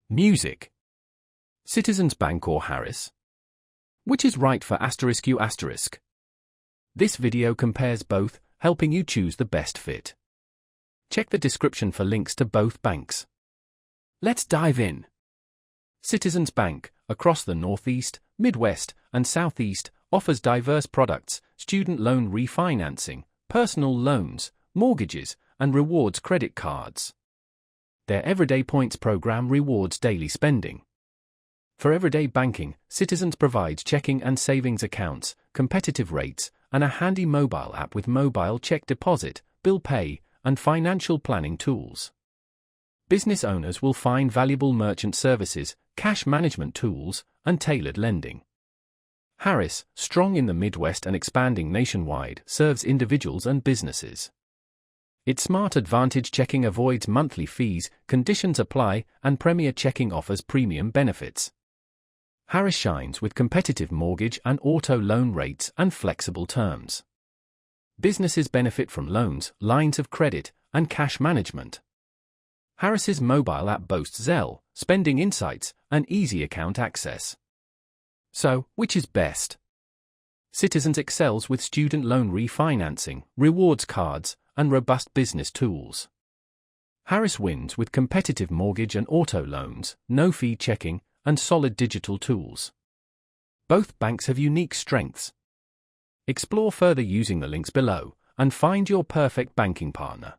Music. Citizens Bank or Harris? Which is right for *U**? This video compares both, helping you choose the best fit. Check the description for links to both banks. Let's dive in. Citizens Bank, across the Northeast, Midwest, and Southeast, offers diverse products: student loan refinancing, personal loans, mortgages, and rewards credit cards. Their Everyday Points program rewards daily spending. For everyday banking, Citizens provides checking and savings accounts, competitive rates, and a handy mobile app with mobile check deposit, bill pay, and financial planning tools. Business owners will find valuable merchant services, cash management tools, and tailored lending. Harris, strong in the Midwest and expanding nationwide, serves individuals and businesses. Its Smart Advantage checking avoids monthly fees, conditions apply, and Premier Checking offers premium benefits. Harris shines with competitive mortgage and auto loan rates and flexible terms. Businesses benefit from loans, lines of credit, and cash management. Harris's mobile app boasts Zelle, spending insights, and easy account access. So, which is best? Citizens excels with student loan refinancing, rewards cards, and robust business tools. Harris wins with competitive mortgage and auto loans, no-fee checking, and solid digital tools. Both banks have unique strengths. Explore further using the links below, and find your perfect banking partner.